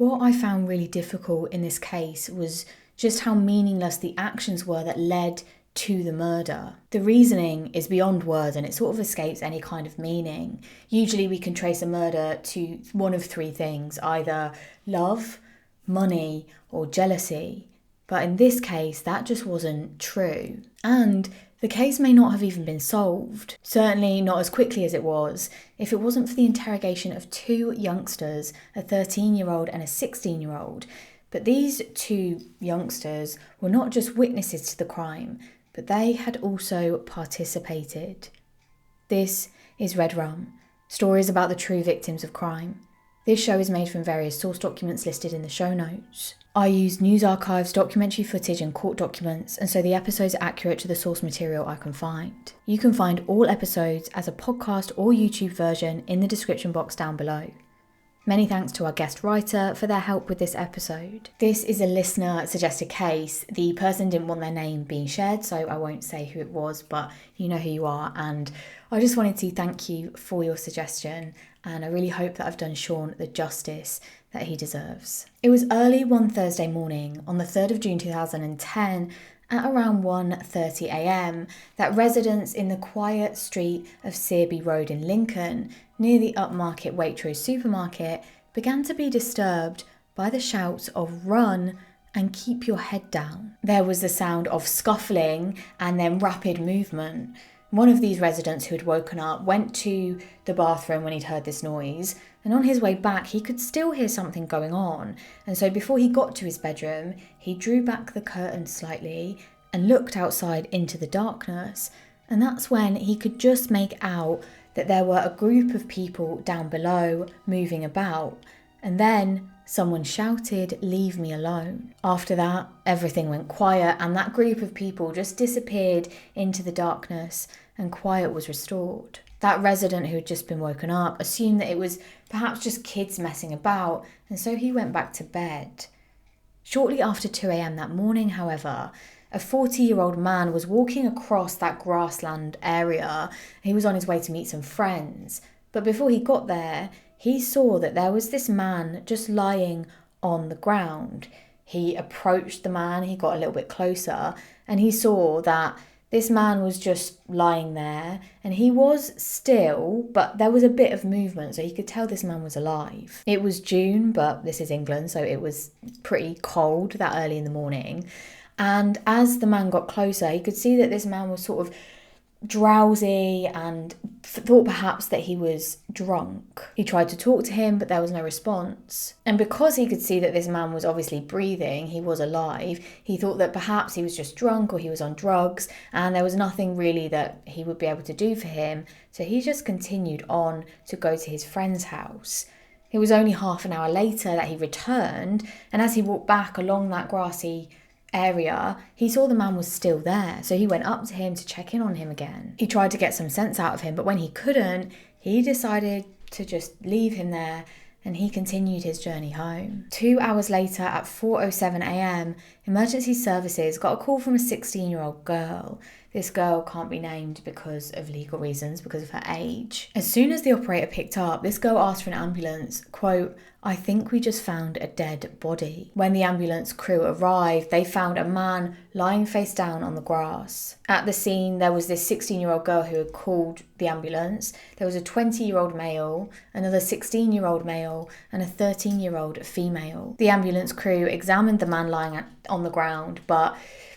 What I found really difficult in this case was just how meaningless the actions were that led to the murder. The reasoning is beyond words and it sort of escapes any kind of meaning. Usually we can trace a murder to one of three things, either love, money, or jealousy. But in this case, that just wasn't true. And the case may not have even been solved, certainly not as quickly as it was, if it wasn't for the interrogation of two youngsters, a 13-year-old and a 16-year-old. But these two youngsters were not just witnesses to the crime, but they had also participated. This is Red Rum, stories about the true victims of crime. This show is made from various source documents listed in the show notes. I used news archives, documentary footage and court documents, and so the episodes are accurate to the source material I can find. You can find all episodes as a podcast or YouTube version in the description box down below. Many thanks to our guest writer for their help with this episode. This is a listener suggested case. The person didn't want their name being shared, so I won't say who it was, but you know who you are. And I just wanted to thank you for your suggestion. And I really hope that I've done Shaun the justice that he deserves. It was early one Thursday morning on the 3rd of June 2010 at around 1:30 a.m. that residents in the quiet street of Searby Road in Lincoln, near the upmarket Waitrose supermarket, began to be disturbed by the shouts of "run" and "keep your head down." There was the sound of scuffling and then rapid movement. One of these residents who had woken up went to the bathroom when he'd heard this noise, and on his way back he could still hear something going on, and so before he got to his bedroom he drew back the curtain slightly and looked outside into the darkness, and that's when he could just make out that there were a group of people down below moving about, and then someone shouted, "Leave me alone." After that, everything went quiet and that group of people just disappeared into the darkness and quiet was restored. That resident who had just been woken up assumed that it was perhaps just kids messing about, and so he went back to bed. Shortly after 2 a.m. that morning, however, a 40-year-old man was walking across that grassland area. He was on his way to meet some friends. But before he got there, he saw that there was this man just lying on the ground. He approached the man, he got a little bit closer, and he saw that this man was just lying there, and he was still, but there was a bit of movement, so he could tell this man was alive. It was June, but this is England, so it was pretty cold that early in the morning. And as the man got closer, he could see that this man was sort of drowsy and thought perhaps that he was drunk. He tried to talk to him, but there was no response. And because he could see that this man was obviously breathing, he was alive, he thought that perhaps he was just drunk or he was on drugs and there was nothing really that he would be able to do for him. So he just continued on to go to his friend's house. It was only half an hour later that he returned, and as he walked back along that grassy area, he saw the man was still there, so he went up to him to check in on him again. He tried to get some sense out of him, but when he couldn't, he decided to just leave him there, and he continued his journey home. 2 hours later, at 4:07 a.m, emergency services got a call from a 16-year-old girl. This girl can't be named because of legal reasons, because of her age. As soon as the operator picked up, this girl asked for an ambulance, quote, "I think we just found a dead body." When the ambulance crew arrived, they found a man lying face down on the grass. At the scene, there was this 16-year-old girl who had called the ambulance. There was a 20-year-old male, another 16-year-old male, and a 13-year-old female. The ambulance crew examined the man lying on the ground, but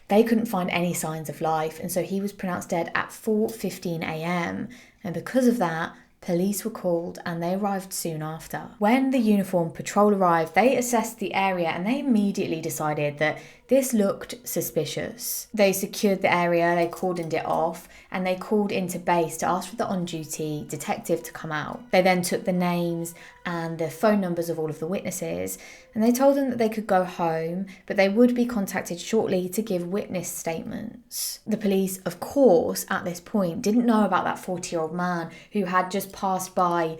they couldn't find any signs of life, and so he was pronounced dead at 4:15 a.m. And because of that, police were called and they arrived soon after. When the uniformed patrol arrived, they assessed the area and they immediately decided that this looked suspicious. They secured the area, they cordoned it off, and they called into base to ask for the on-duty detective to come out. They then took the names and the phone numbers of all of the witnesses, and they told them that they could go home, but they would be contacted shortly to give witness statements. The police, of course, at this point, didn't know about that 40-year-old man who had just passed by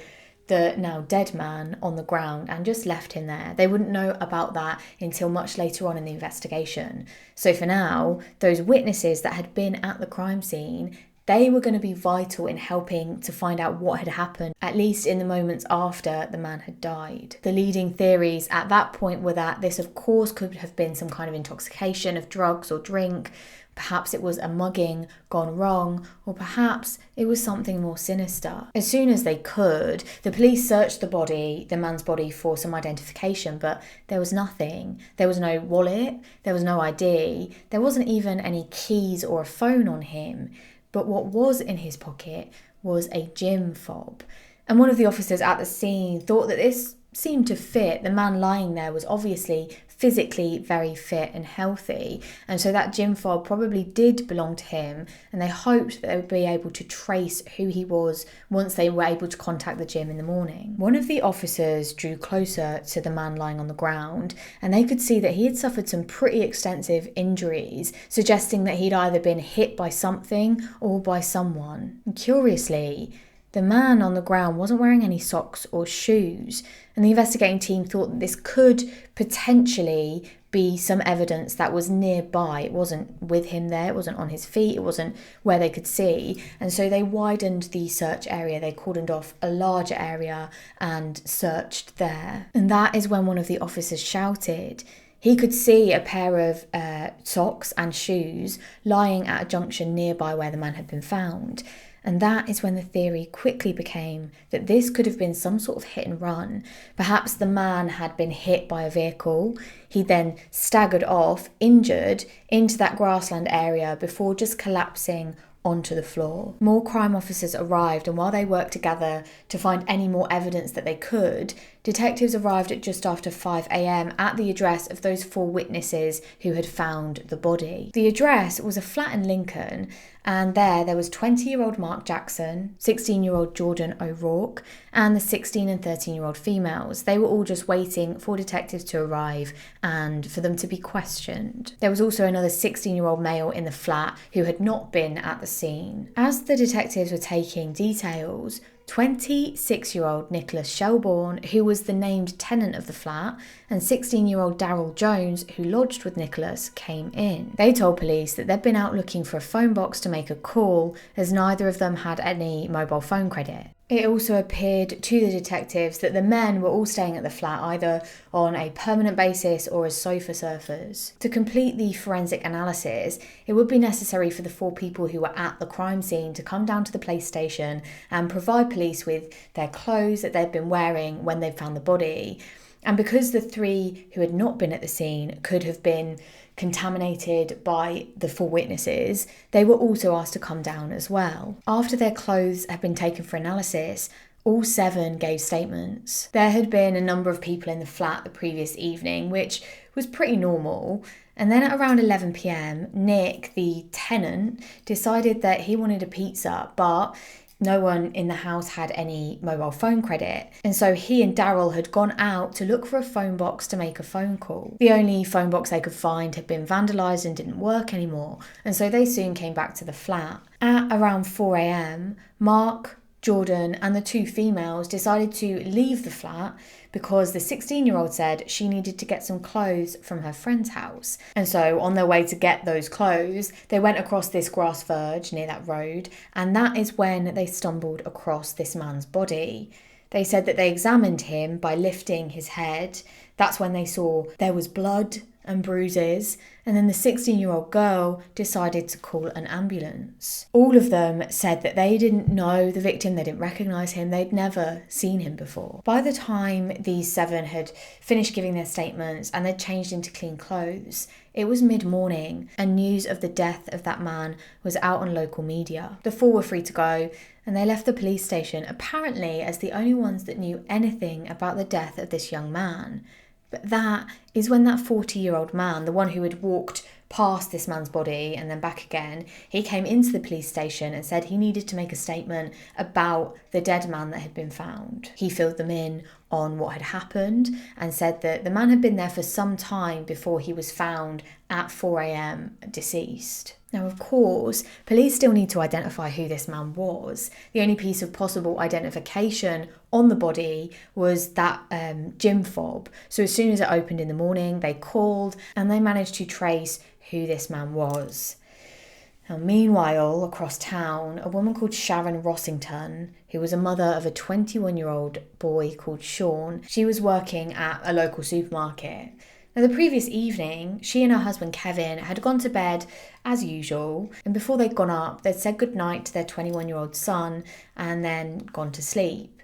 the now dead man on the ground and just left him there. They wouldn't know about that until much later on in the investigation. So for now, those witnesses that had been at the crime scene, they were going to be vital in helping to find out what had happened, at least in the moments after the man had died. The leading theories at that point were that this, of course, could have been some kind of intoxication of drugs or drink. Perhaps it was a mugging gone wrong, or perhaps it was something more sinister. As soon as they could, the police searched the man's body for some identification, but there was nothing. There was no wallet, there was no ID, there wasn't even any keys or a phone on him. But what was in his pocket was a gym fob. And one of the officers at the scene thought that this seemed to fit. The man lying there was obviously physically very fit and healthy, and so that gym fob probably did belong to him, and they hoped that they would be able to trace who he was once they were able to contact the gym in the morning. One of the officers drew closer to the man lying on the ground, and they could see that he had suffered some pretty extensive injuries, suggesting that he'd either been hit by something or by someone. And curiously, the man on the ground wasn't wearing any socks or shoes, and the investigating team thought that this could potentially be some evidence that was nearby. It wasn't with him there, it wasn't on his feet, it wasn't where they could see, and so they widened the search area. They cordoned off a larger area and searched there. And that is when one of the officers shouted. He could see a pair of socks and shoes lying at a junction nearby where the man had been found. And that is when the theory quickly became that this could have been some sort of hit and run. Perhaps the man had been hit by a vehicle. He then staggered off, injured, into that grassland area before just collapsing onto the floor. More crime officers arrived, and while they worked together to find any more evidence that they could, detectives arrived at just after 5 a.m. at the address of those 4 witnesses who had found the body. The address was a flat in Lincoln, and there was 20-year-old Mark Jackson, 16-year-old Jordan O'Rourke, and the 16 and 13-year-old females. They were all just waiting for detectives to arrive and for them to be questioned. There was also another 16-year-old male in the flat who had not been at the scene. As the detectives were taking details, 26-year-old Nicholas Shelbourne, who was the named tenant of the flat, and 16-year-old Daryl Jones, who lodged with Nicholas, came in. They told police that they'd been out looking for a phone box to make a call, as neither of them had any mobile phone credit. It also appeared to the detectives that the men were all staying at the flat either on a permanent basis or as sofa surfers. To complete the forensic analysis, it would be necessary for the 4 people who were at the crime scene to come down to the police station and provide police with their clothes that they'd been wearing when they found the body. And because the 3 who had not been at the scene could have been contaminated by the 4 witnesses, they were also asked to come down as well. After their clothes had been taken for analysis, all 7 gave statements. There had been a number of people in the flat the previous evening, which was pretty normal. And then at around 11 p.m, Nick, the tenant, decided that he wanted a pizza, but no one in the house had any mobile phone credit, and so he and Daryl had gone out to look for a phone box to make a phone call. The only phone box they could find had been vandalised and didn't work anymore, and so they soon came back to the flat. At around 4 a.m, Mark, Jordan and the 2 females decided to leave the flat because the 16-year-old said she needed to get some clothes from her friend's house. And so on their way to get those clothes, they went across this grass verge near that road, and that is when they stumbled across this man's body. They said that they examined him by lifting his head. That's when they saw there was blood and bruises, and then the 16-year-old girl decided to call an ambulance. All of them said that they didn't know the victim, they didn't recognise him, they'd never seen him before. By the time these 7 had finished giving their statements and they'd changed into clean clothes, it was mid-morning, and news of the death of that man was out on local media. The 4 were free to go, and they left the police station apparently as the only ones that knew anything about the death of this young man. But that is when that 40-year-old man, the one who had walked past this man's body and then back again, he came into the police station and said he needed to make a statement about the dead man that had been found. He filled them in on what had happened and said that the man had been there for some time before he was found at 4 a.m. deceased. Now, of course, police still need to identify who this man was. The only piece of possible identification on the body was that gym fob. So as soon as it opened in the morning, they called and they managed to trace who this man was. Now, meanwhile, across town, a woman called Sharon Rossington, who was a mother of a 21-year-old boy called Shaun, she was working at a local supermarket. Now, the previous evening, she and her husband Kevin had gone to bed as usual, and before they'd gone up, they'd said goodnight to their 21-year-old son and then gone to sleep.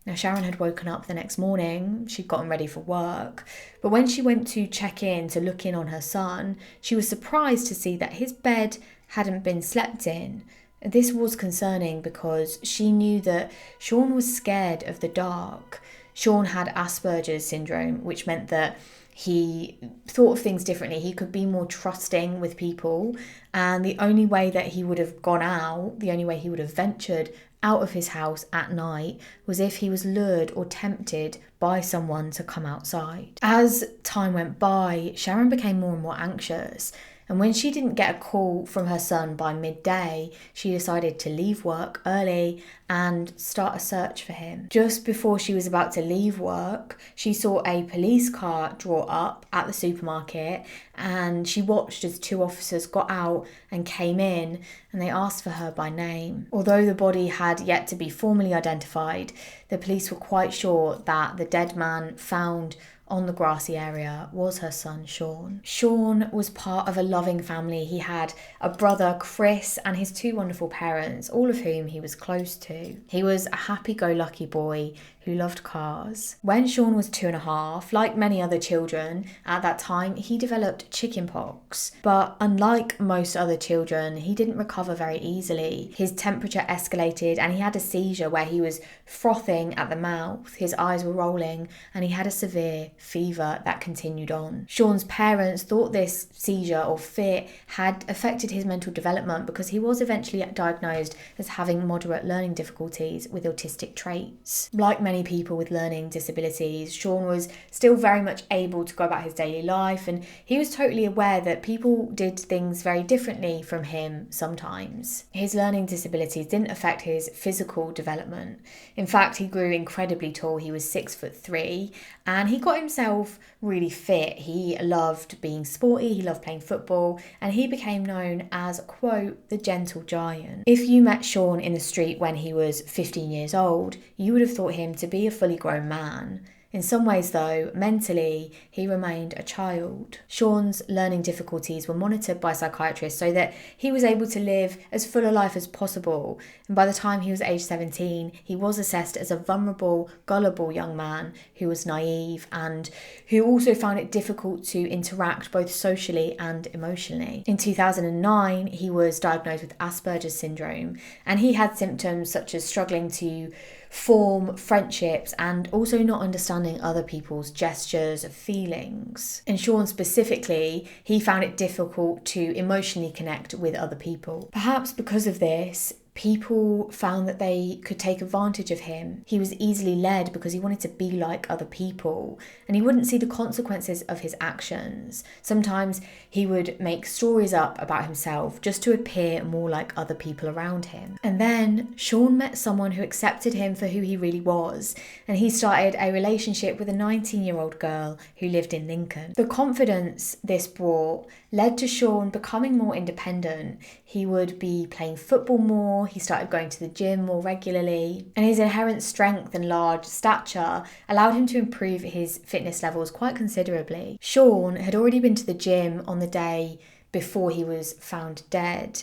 Now, Sharon had woken up the next morning, she'd gotten ready for work, but when she went to check in to look in on her son, she was surprised to see that his bed hadn't been slept in. This was concerning because she knew that Shaun was scared of the dark. Shaun had Asperger's syndrome, which meant that he thought of things differently. He could be more trusting with people, and the only way that he would have gone out, the only way he would have ventured out of his house at night was if he was lured or tempted by someone to come outside. As time went by, Sharon became more and more anxious. And when she didn't get a call from her son by midday, she decided to leave work early and start a search for him. Just before she was about to leave work, she saw a police car draw up at the supermarket, and she watched as two officers got out and came in, and they asked for her by name. Although the body had yet to be formally identified, the police were quite sure that the dead man found on the grassy area was her son Shaun. Shaun was part of a loving family. He had a brother, Chris, and his two wonderful parents, all of whom he was close to. He was a happy-go-lucky boy who loved cars. When Shaun was 2.5, like many other children at that time, he developed chickenpox. But unlike most other children, he didn't recover very easily. His temperature escalated and he had a seizure where he was frothing at the mouth, his eyes were rolling, and he had a severe fever that continued on. Shaun's parents thought this seizure or fit had affected his mental development because he was eventually diagnosed as having moderate learning difficulties with autistic traits. Like many people with learning disabilities, Shaun was still very much able to go about his daily life, and he was totally aware that people did things very differently from him sometimes. His learning disabilities didn't affect his physical development. In fact, he grew incredibly tall. He was 6'3", and he got himself really fit. He loved being sporty, he loved playing football, and he became known as, quote, the gentle giant. If you met Shaun in the street when he was 15 years old, you would have thought him to be a fully grown man. In some ways, though, mentally, he remained a child. Shaun's learning difficulties were monitored by psychiatrists so that he was able to live as full a life as possible. And by the time he was age 17, he was assessed as a vulnerable, gullible young man who was naive and who also found it difficult to interact both socially and emotionally. In 2009, he was diagnosed with Asperger's syndrome, and he had symptoms such as struggling to form friendships and also not understanding other people's gestures or feelings. And Shaun specifically, he found it difficult to emotionally connect with other people. Perhaps because of this, people found that they could take advantage of him. He was easily led because he wanted to be like other people, and he wouldn't see the consequences of his actions. Sometimes he would make stories up about himself just to appear more like other people around him. And then Shaun met someone who accepted him for who he really was, and he started a relationship with a 19-year-old girl who lived in Lincoln. The confidence this brought led to Shaun becoming more independent. He would be playing football more, he started going to the gym more regularly, and his inherent strength and large stature allowed him to improve his fitness levels quite considerably. Shaun had already been to the gym on the day before he was found dead.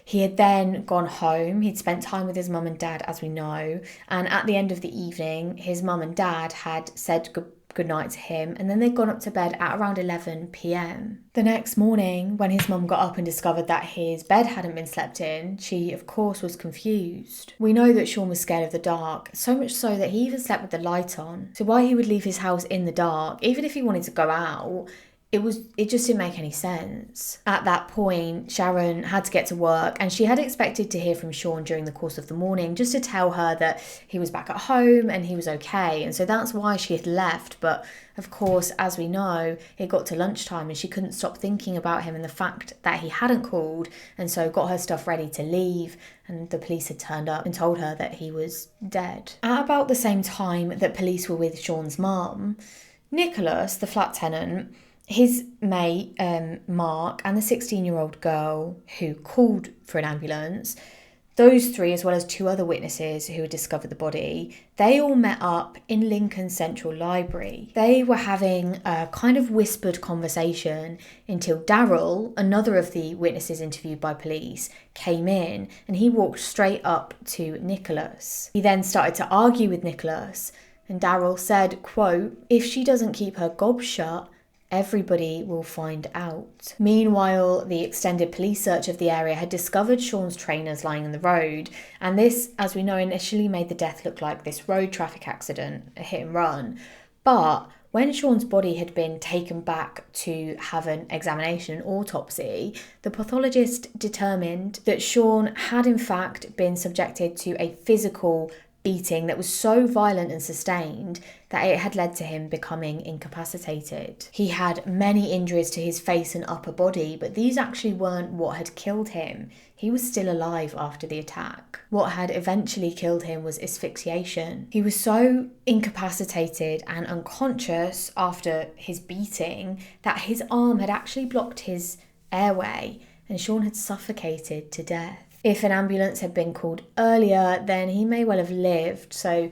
He had then gone home, he'd spent time with his mum and dad, as we know, and at the end of the evening, his mum and dad had said good night to him, and then they'd gone up to bed at around 11 p.m. The next morning, when his mum got up and discovered that his bed hadn't been slept in, she of course was confused. We know that Shaun was scared of the dark, so much so that he even slept with the light on. So why he would leave his house in the dark, even if he wanted to go out, it just didn't make any sense. At that point, Sharon had to get to work, and she had expected to hear from Shaun during the course of the morning just to tell her that he was back at home and he was okay. And so that's why she had left. But of course, as we know, it got to lunchtime and she couldn't stop thinking about him and the fact that he hadn't called, and so got her stuff ready to leave. And the police had turned up and told her that he was dead. At about the same time that police were with Shaun's mum, Nicholas, the flat tenant, His mate, Mark, and the 16-year-old girl who called for an ambulance, those three, as well as two other witnesses who had discovered the body, they all met up in Lincoln Central Library. They were having a kind of whispered conversation until Daryl, another of the witnesses interviewed by police, came in, and he walked straight up to Nicholas. He then started to argue with Nicholas, and Daryl said, quote, "If she doesn't keep her gob shut, everybody will find out." Meanwhile, the extended police search of the area had discovered Shaun's trainers lying in the road, and this, as we know, initially made the death look like this road traffic accident, a hit and run. But when Shaun's body had been taken back to have an examination, an autopsy, the pathologist determined that Shaun had in fact been subjected to a physical beating that was so violent and sustained that it had led to him becoming incapacitated. He had many injuries to his face and upper body, but these actually weren't what had killed him. He was still alive after the attack. What had eventually killed him was asphyxiation. He was so incapacitated and unconscious after his beating that his arm had actually blocked his airway, and Shaun had suffocated to death. If an ambulance had been called earlier, then he may well have lived. So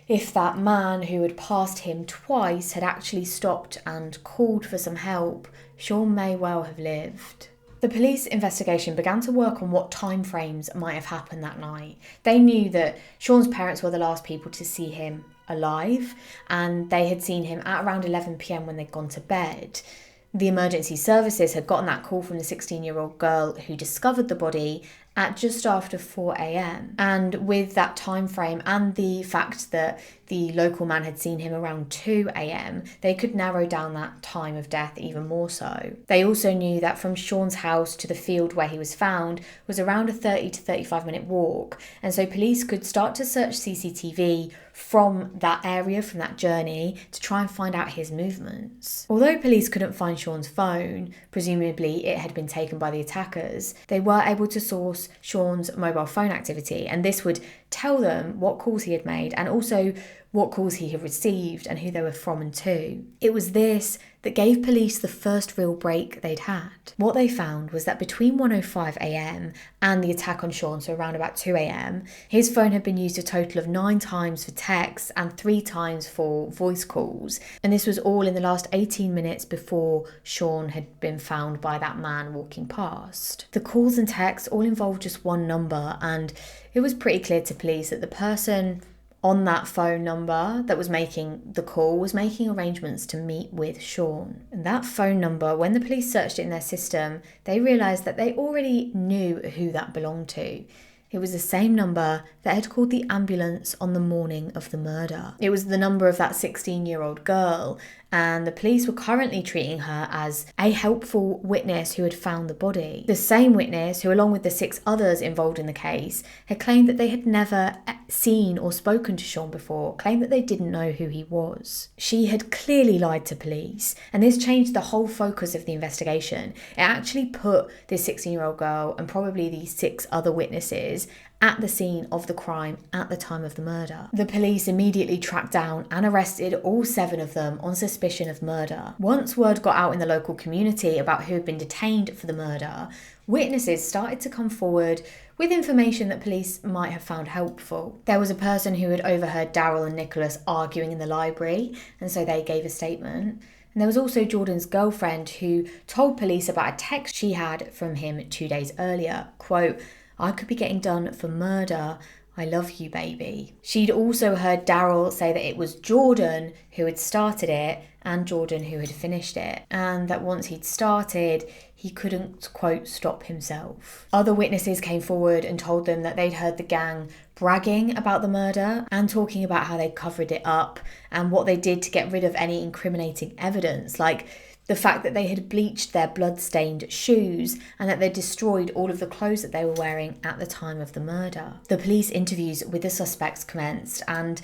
if that man who had passed him twice had actually stopped and called for some help, Shaun may well have lived. The police investigation began to work on what timeframes might have happened that night. They knew that Shaun's parents were the last people to see him alive, and they had seen him at around 11 p.m. when they'd gone to bed. The emergency services had gotten that call from the 16-year-old girl who discovered the body at just after 4 a.m. And with that time frame and the fact that the local man had seen him around 2 a.m, they could narrow down that time of death even more so. They also knew that from Shaun's house to the field where he was found was around a 30 to 35 minute walk, and so police could start to search CCTV from that area, from that journey, to try and find out his movements. Although police couldn't find Shaun's phone, presumably it had been taken by the attackers, they were able to source Shaun's mobile phone activity, and this would tell them what calls he had made and also what calls he had received and who they were from and to. It was this that gave police the first real break they'd had. What they found was that between 1:05 a.m. and the attack on Shaun, so around about 2 a.m, his phone had been used a total of 9 times for texts and 3 times for voice calls, and this was all in the last 18 minutes before Shaun had been found by that man walking past. The calls and texts all involved just one number, and it was pretty clear to police that the person on that phone number that was making the call was making arrangements to meet with Shaun. And that phone number, when the police searched it in their system, they realised that they already knew who that belonged to. It was the same number that had called the ambulance on the morning of the murder. It was the number of that 16-year-old girl, and the police were currently treating her as a helpful witness who had found the body. The same witness who, along with the 6 others involved in the case, had claimed that they had never seen or spoken to Shaun before, claimed that they didn't know who he was. She had clearly lied to police, and this changed the whole focus of the investigation. It actually put this 16-year-old girl and probably these 6 other witnesses at the scene of the crime at the time of the murder. The police immediately tracked down and arrested all 7 of them on suspicion of murder. Once word got out in the local community about who had been detained for the murder, witnesses started to come forward with information that police might have found helpful. There was a person who had overheard Daryl and Nicholas arguing in the library, and so they gave a statement. And there was also Jordan's girlfriend who told police about a text she had from him 2 days earlier. Quote, "I could be getting done for murder. I love you, baby." She'd also heard Daryl say that it was Jordan who had started it and Jordan who had finished it, and that once he'd started, he couldn't, quote, stop himself. Other witnesses came forward and told them that they'd heard the gang bragging about the murder and talking about how they covered it up and what they did to get rid of any incriminating evidence, like the fact that they had bleached their blood-stained shoes and that they destroyed all of the clothes that they were wearing at the time of the murder. The police interviews with the suspects commenced, and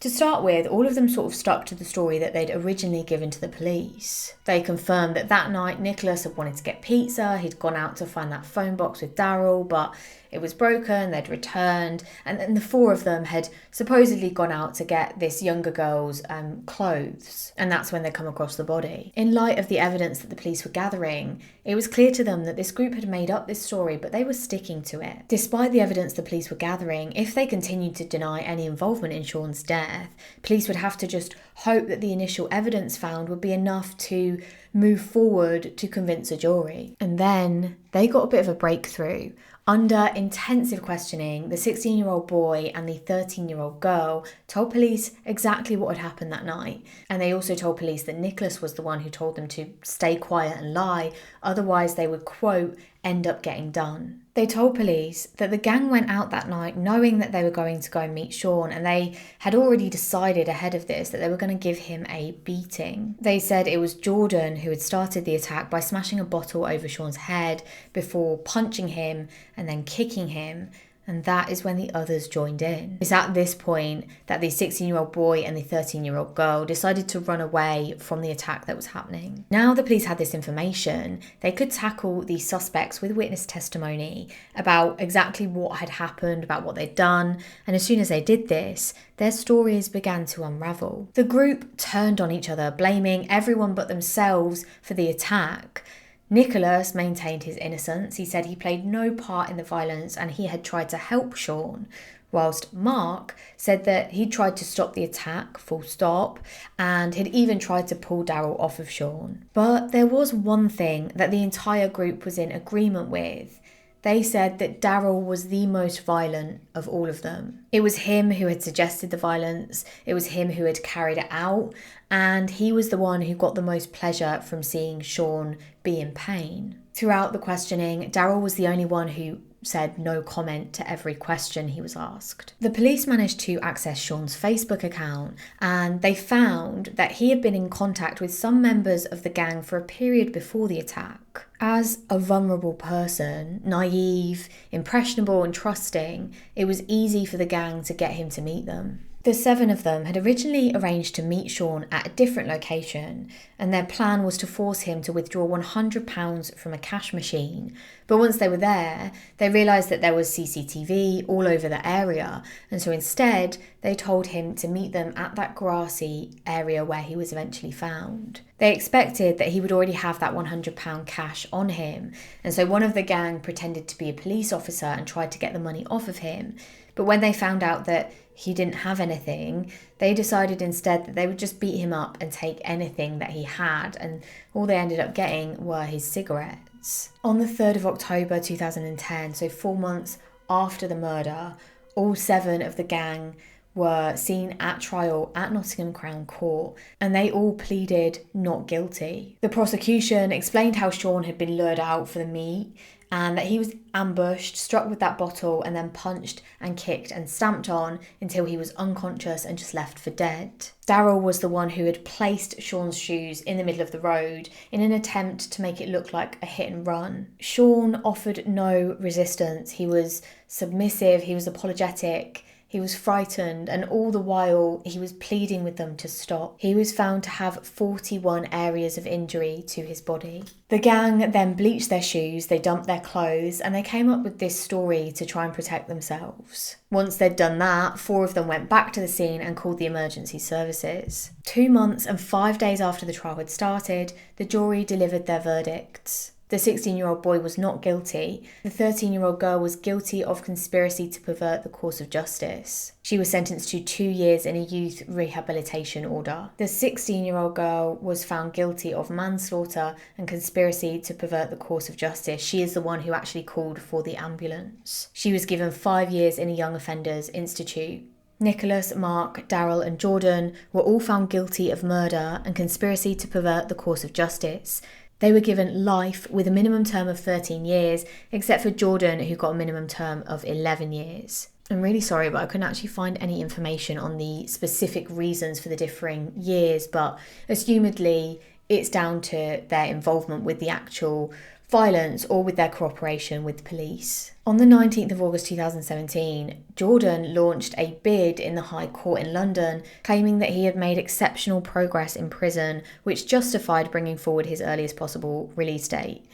to start with, all of them sort of stuck to the story that they'd originally given to the police. They confirmed that that night Nicholas had wanted to get pizza, he'd gone out to find that phone box with Daryl, but it was broken, they'd returned, and then the four of them had supposedly gone out to get this younger girl's clothes, and that's when they come across the body. In light of the evidence that the police were gathering, it was clear to them that this group had made up this story, but they were sticking to it. Despite the evidence the police were gathering, if they continued to deny any involvement in Shaun's death, police would have to just hope that the initial evidence found would be enough to move forward to convince a jury. And then they got a bit of a breakthrough. Under intensive questioning, the 16-year-old boy and the 13-year-old girl told police exactly what had happened that night. And they also told police that Nicholas was the one who told them to stay quiet and lie, otherwise they would, quote, end up getting done. They told police that the gang went out that night knowing that they were going to go and meet Shaun, and they had already decided ahead of this that they were going to give him a beating. They said it was Jordan who had started the attack by smashing a bottle over Shaun's head before punching him and then kicking him. And that is when the others joined in. It's at this point that the 16-year-old boy and the 13-year-old girl decided to run away from the attack that was happening. Now the police had this information, they could tackle the suspects with witness testimony about exactly what had happened, about what they'd done, and as soon as they did this, their stories began to unravel. The group turned on each other, blaming everyone but themselves for the attack. Nicholas maintained his innocence. He said he played no part in the violence and he had tried to help Shaun, whilst Mark said that he tried to stop the attack, full stop, and had even tried to pull Daryl off of Shaun. But there was one thing that the entire group was in agreement with. They said that Daryl was the most violent of all of them. It was him who had suggested the violence, it was him who had carried it out, and he was the one who got the most pleasure from seeing Shaun be in pain. Throughout the questioning, Daryl was the only one who said no comment to every question he was asked. The police managed to access Shaun's Facebook account and they found that he had been in contact with some members of the gang for a period before the attack. As a vulnerable person, naive, impressionable and trusting, it was easy for the gang to get him to meet them. The 7 of them had originally arranged to meet Shaun at a different location, and their plan was to force him to withdraw £100 from a cash machine. But once they were there, they realised that there was CCTV all over the area, and so instead they told him to meet them at that grassy area where he was eventually found. They expected that he would already have that £100 cash on him, and so one of the gang pretended to be a police officer and tried to get the money off of him. But when they found out that he didn't have anything, they decided instead that they would just beat him up and take anything that he had, and all they ended up getting were his cigarettes. On the 3rd of October 2010, so 4 months after the murder, all 7 of the gang were seen at trial at Nottingham Crown Court, and they all pleaded not guilty. The prosecution explained how Shaun had been lured out for the meet and that he was ambushed, struck with that bottle, and then punched and kicked and stamped on until he was unconscious and just left for dead. Daryl was the one who had placed Shaun's shoes in the middle of the road in an attempt to make it look like a hit and run. Shaun offered no resistance. He was submissive, he was apologetic, he was frightened, and all the while he was pleading with them to stop. He was found to have 41 areas of injury to his body. The gang then bleached their shoes, they dumped their clothes, and they came up with this story to try and protect themselves. Once they'd done that, 4 of them went back to the scene and called the emergency services. 2 months and 5 days after the trial had started, the jury delivered their verdicts. The 16-year-old boy was not guilty. The 13-year-old girl was guilty of conspiracy to pervert the course of justice. She was sentenced to 2 years in a youth rehabilitation order. The 16-year-old girl was found guilty of manslaughter and conspiracy to pervert the course of justice. She is the one who actually called for the ambulance. She was given 5 years in a young offenders institute. Nicholas, Mark, Daryl and Jordan were all found guilty of murder and conspiracy to pervert the course of justice. They were given life with a minimum term of 13 years, except for Jordan, who got a minimum term of 11 years. I'm really sorry, but I couldn't actually find any information on the specific reasons for the differing years, but assumedly it's down to their involvement with the actual violence or with their cooperation with the police. On the 19th of August 2017, Jordan launched a bid in the High Court in London, claiming that he had made exceptional progress in prison, which justified bringing forward his earliest possible release date.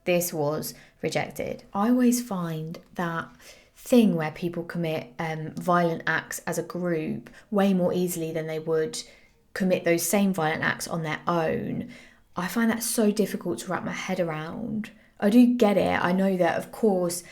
this was rejected. I always find that thing where people commit violent acts as a group way more easily than they would commit those same violent acts on their own. I find that so difficult to wrap my head around. I do get it. I know that, of course,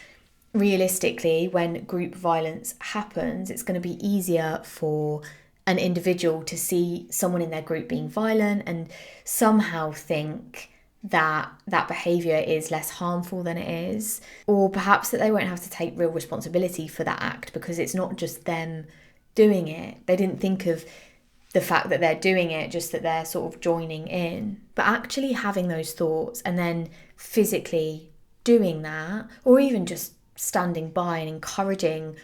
realistically, when group violence happens, it's going to be easier for an individual to see someone in their group being violent and somehow think that that behaviour is less harmful than it is, or perhaps that they won't have to take real responsibility for that act because it's not just them doing it. They didn't think of the fact that they're doing it, just that they're sort of joining in. But actually having those thoughts and then physically doing that, or even just standing by and encouraging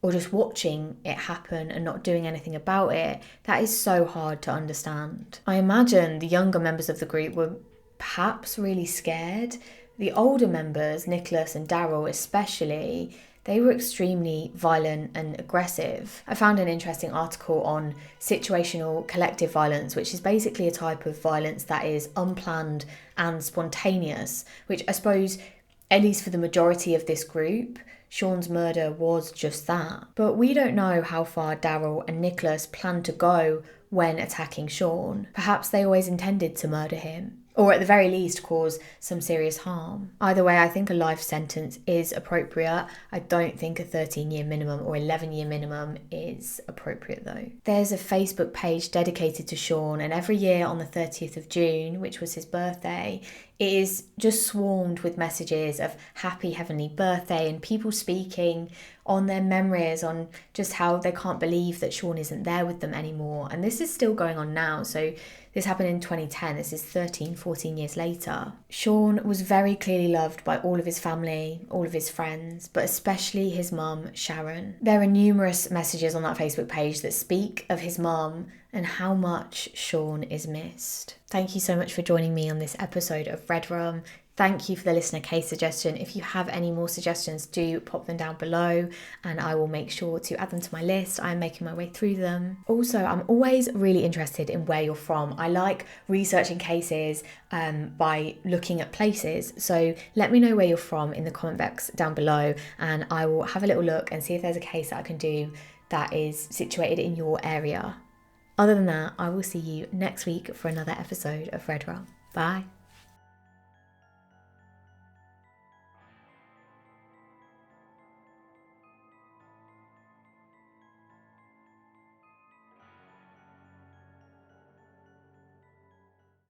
or just watching it happen and not doing anything about it, that is so hard to understand. I imagine the younger members of the group were perhaps really scared. The older members, Nicholas and Daryl especially, they were extremely violent and aggressive. I found an interesting article on situational collective violence, which is basically a type of violence that is unplanned and spontaneous, which I suppose, at least for the majority of this group, Shaun's murder was just that. But we don't know how far Daryl and Nicholas planned to go when attacking Shaun. Perhaps they always intended to murder him, or at the very least cause some serious harm. Either way, I think a life sentence is appropriate. I don't think a 13-year minimum or 11-year minimum is appropriate though. There's a Facebook page dedicated to Shaun, and every year on the 30th of June, which was his birthday, it is just swarmed with messages of happy heavenly birthday and people speaking on their memories, on just how they can't believe that Shaun isn't there with them anymore. And this is still going on now. So this happened in 2010. This is 13, 14 years later. Shaun was very clearly loved by all of his family, all of his friends, but especially his mum, Sharon. There are numerous messages on that Facebook page that speak of his mum and how much Shaun is missed. Thank you so much for joining me on this episode of Red Rum. Thank you for the listener case suggestion. If you have any more suggestions, do pop them down below and I will make sure to add them to my list. I'm making my way through them. Also, I'm always really interested in where you're from. I like researching cases by looking at places. So let me know where you're from in the comment box down below and I will have a little look and see if there's a case that I can do that is situated in your area. Other than that, I will see you next week for another episode of Red Rum. Bye.